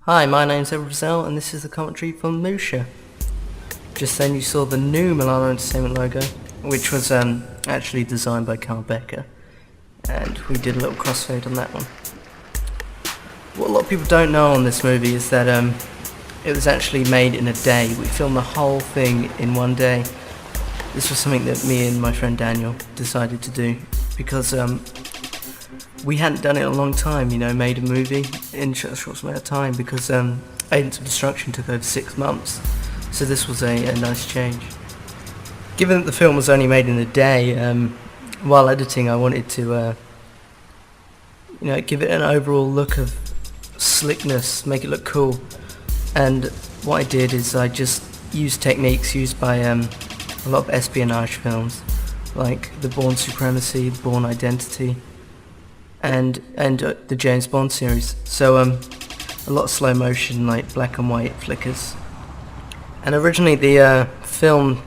Hi, my name's Edward Brazell and this is the commentary from Musha. Just then you saw the new Milano Entertainment logo, which was actually designed by Carl Becker, and we did a little crossfade on that one. What a lot of people don't know on this movie is that it was actually made in a day. We filmed the whole thing in one day. This was something that me and my friend Daniel decided to do because we hadn't done it in a long time, made a movie in a short amount of time because Agents of Destruction took over 6 months, so this was a nice change. Given that the film was only made in a day, while editing I wanted to give it an overall look of slickness, make it look cool, and what I did is I just used techniques used by a lot of espionage films like the Bourne Supremacy, Bourne Identity, and the James Bond series. So a lot of slow motion, like black and white flickers. And originally the film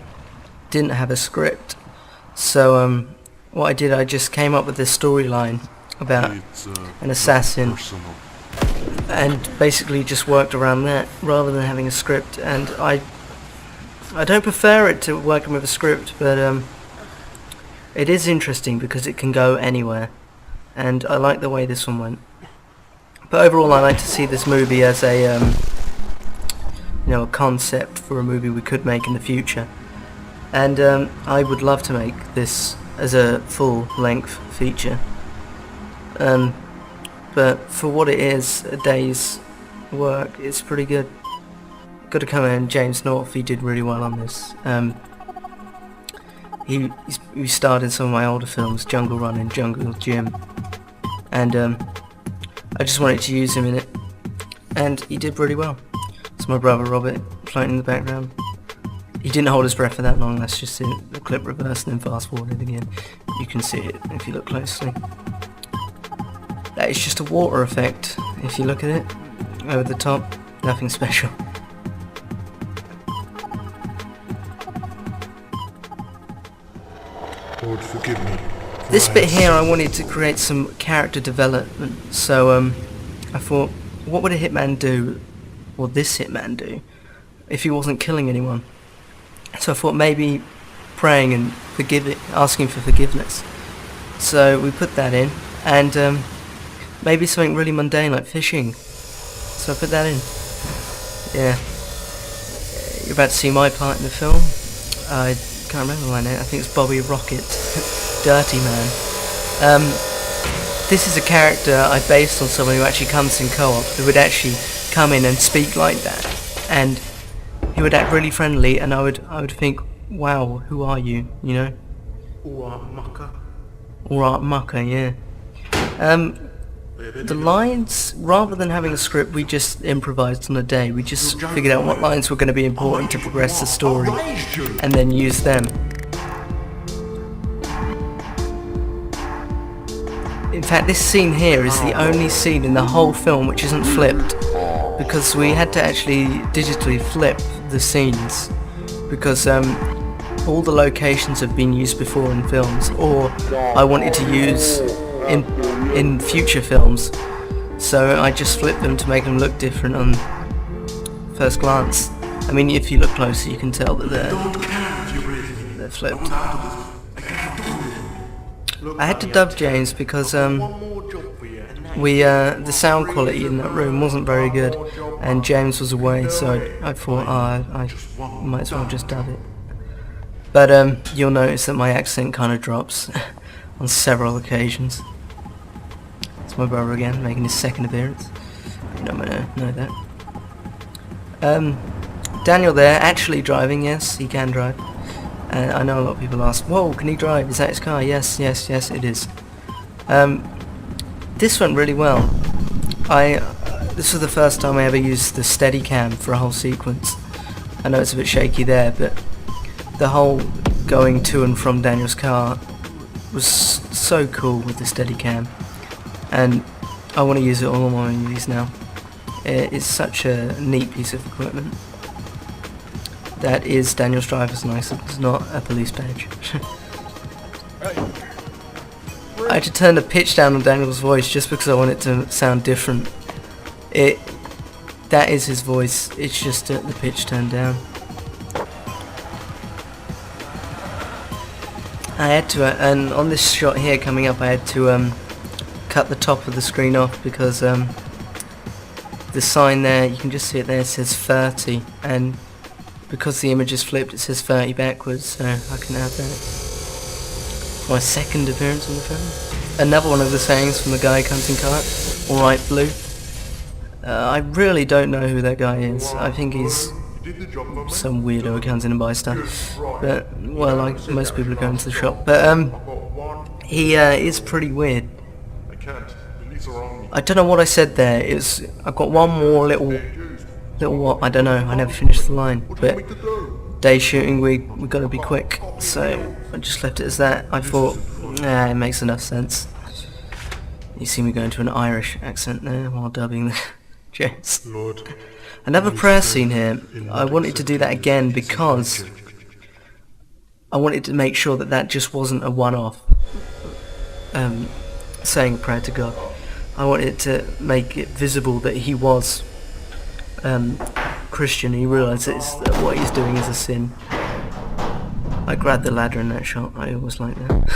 didn't have a script, so what I did, I just came up with this storyline about an assassin and basically just worked around that rather than having a script. And I don't prefer it to working with a script, but it is interesting because it can go anywhere, and I like the way this one went. But overall I like to see this movie as a a concept for a movie we could make in the future, and I would love to make this as a full length feature, but for what it is, a day's work, it's pretty good. Got to come in, James North, he did really well on this. He starred in some of my older films, Jungle Run and Jungle Gym, and I just wanted to use him in it, and he did really well. It's my brother Robert floating in the background. He didn't hold his breath for that long, that's just it. The clip reversed and then fast forwarded again. You can see it if you look closely. That is just a water effect, if you look at it, over the top, nothing special. Lord, forgive me. This bit here I wanted to create some character development, so I thought, what would a hitman do, or this hitman do, if he wasn't killing anyone? So I thought maybe praying and asking for forgiveness. So we put that in, and maybe something really mundane like fishing. So I put that in. Yeah. You're about to see my part in the film. I can't remember my name. I think it's Bobby Rocket, Dirty Man. This is a character I based on someone who actually comes in co-op, who would actually come in and speak like that, and he would act really friendly, and I would think, wow, who are you? Alright, mucker. Alright, mucker, yeah. The lines, rather than having a script, we just improvised on a day. We just figured out what lines were going to be important to progress the story, and then use them. In fact, this scene here is the only scene in the whole film which isn't flipped, because we had to actually digitally flip the scenes, because all the locations have been used before in films, or I wanted to use in future films, so I just flipped them to make them look different on first glance. I mean, if you look closer you can tell that they're flipped. I had to dub James because the sound quality in that room wasn't very good, and James was away, so I thought, I might as well just dub it. But you'll notice that my accent kind of drops on several occasions. It's my brother again, making his second appearance. You don't know that. Daniel there, actually driving, yes, he can drive. I know a lot of people ask, whoa, can he drive? Is that his car? Yes, it is. This went really well. This was the first time I ever used the Steadicam for a whole sequence. I know it's a bit shaky there, but the whole going to and from Daniel's car was so cool with the Steadicam, and I want to use it on all my movies now. It's such a neat piece of equipment. That is Daniel's driver's license, not a police badge. I had to turn the pitch down on Daniel's voice just because I want it to sound different. that is his voice. It's just the pitch turned down. I had to, and on this shot here coming up, I had to cut the top of the screen off because the sign there, you can just see it there, it says 30, and because the image is flipped, it says 30 backwards, so I can add that. My second appearance on the film. Another one of the sayings from the guy comes in cart. Alright, Blue. I really don't know who that guy is. I think he's some weirdo who comes in and buys stuff. But, well, like most people who go into the shop. But, he is pretty weird. I don't know what I said there. I've got one more little what, I don't know, I never finished the line. But, day shooting, we got to be quick. So, I just left it as that. I thought, it makes enough sense. You see me go into an Irish accent there while dubbing the James. Another prayer scene here. I wanted to do that again because I wanted to make sure that that just wasn't a one-off saying a prayer to God. I wanted to make it visible that he was Christian. He realised that what he's doing is a sin. I grabbed the ladder in that shot. I always like that.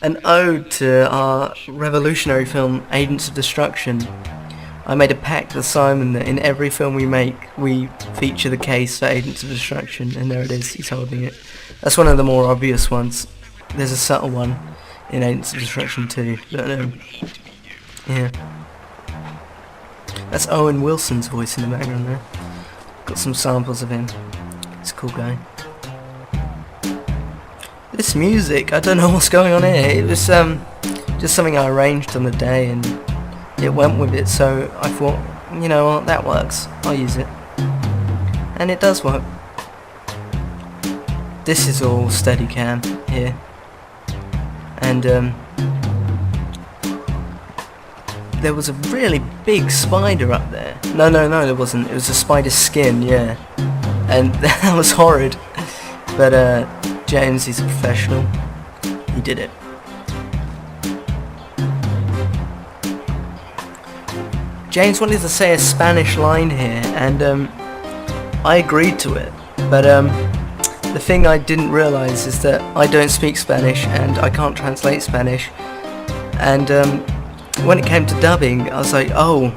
An ode to our revolutionary film Agents of Destruction. I made a pact with Simon that in every film we make, we feature the case for Agents of Destruction, and there it is, he's holding it. That's one of the more obvious ones. There's a subtle one in Agents of Destruction too, but yeah. That's Owen Wilson's voice in the background there. Got some samples of him. He's a cool guy. This music, I don't know what's going on here. It was just something I arranged on the day and it went with it, so I thought, you know what, that works. I'll use it. And it does work. This is all Steadicam here. And there was a really big spider up there. No, there wasn't. It was a spider's skin, yeah. And that was horrid. But James, he's a professional. He did it. James wanted to say a Spanish line here, and I agreed to it. But the thing I didn't realise is that I don't speak Spanish, and I can't translate Spanish. And when it came to dubbing, I was like, oh,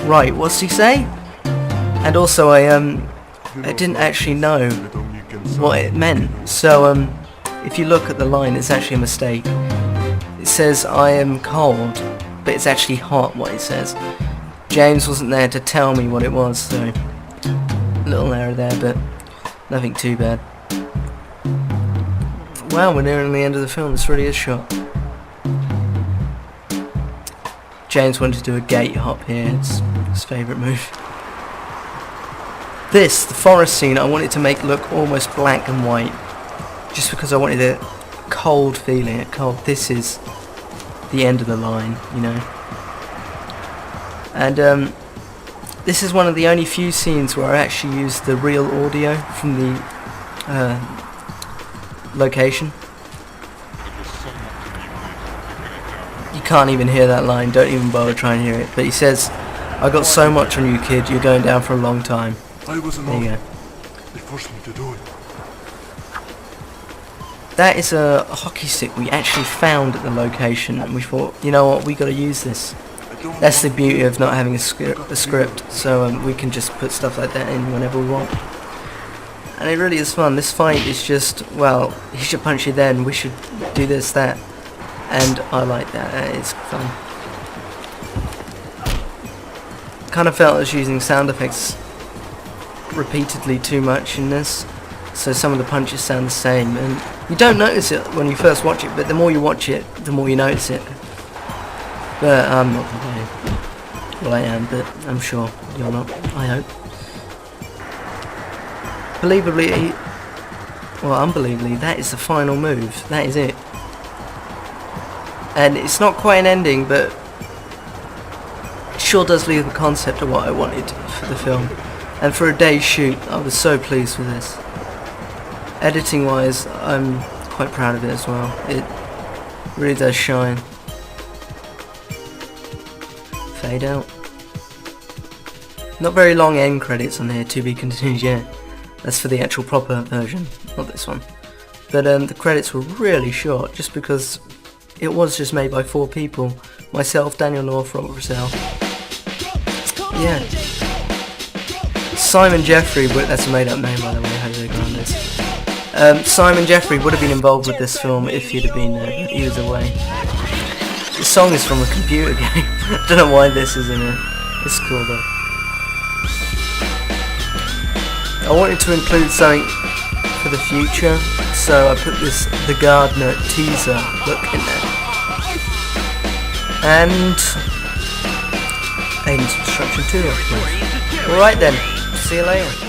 right, what's he say? And also I didn't actually know what it meant. So if you look at the line, it's actually a mistake. It says I am cold, but it's actually hot what it says. James wasn't there to tell me what it was, so a little error there, but nothing too bad. Wow, we're nearing the end of the film. This really is shot. James wanted to do a gate hop here. It's his favourite move. This, the forest scene, I wanted to make look almost black and white, just because I wanted a cold feeling. This is the end of the line, you know. And this is one of the only few scenes where I actually used the real audio from the location. You can't even hear that line, don't even bother trying to hear it. But he says, I got so much on you, kid, you're going down for a long time. There you go. They forced me to do it. That is a hockey stick we actually found at the location, and we thought, you know what, we got to use this. That's the beauty of not having a script, so we can just put stuff like that in whenever we want. And it really is fun. This fight is just, well, he should punch you then, we should do this, that. And I like that, it's fun. Kind of felt I was using sound effects repeatedly too much in this, so some of the punches sound the same, and you don't notice it when you first watch it, but the more you watch it, the more you notice it. But I'm not complaining. Well, I am, but I'm sure you're not, I hope. Believably, well, unbelievably, that is the final move. That is it. And it's not quite an ending, but it sure does leave the concept of what I wanted for the film. And for a day's shoot, I was so pleased with this. Editing wise, I'm quite proud of it as well. It really does shine. Fade out. Not very long end credits on here, to be continued yet. That's for the actual proper version, not this one. But the credits were really short, just because it was just made by 4 people. Myself, Daniel North, Robert Russell. Yeah. Simon Jeffrey, that's a made up name by the way, Jose Grandes. Simon Jeffrey would have been involved with this film if he'd have been there, but he was away. The song is from a computer game. I don't know why this is in it. It's cool though. I wanted to include something for the future, so I put this The Gardener teaser look in there. And Aiden's Construction 2, of course. Alright then, see you later.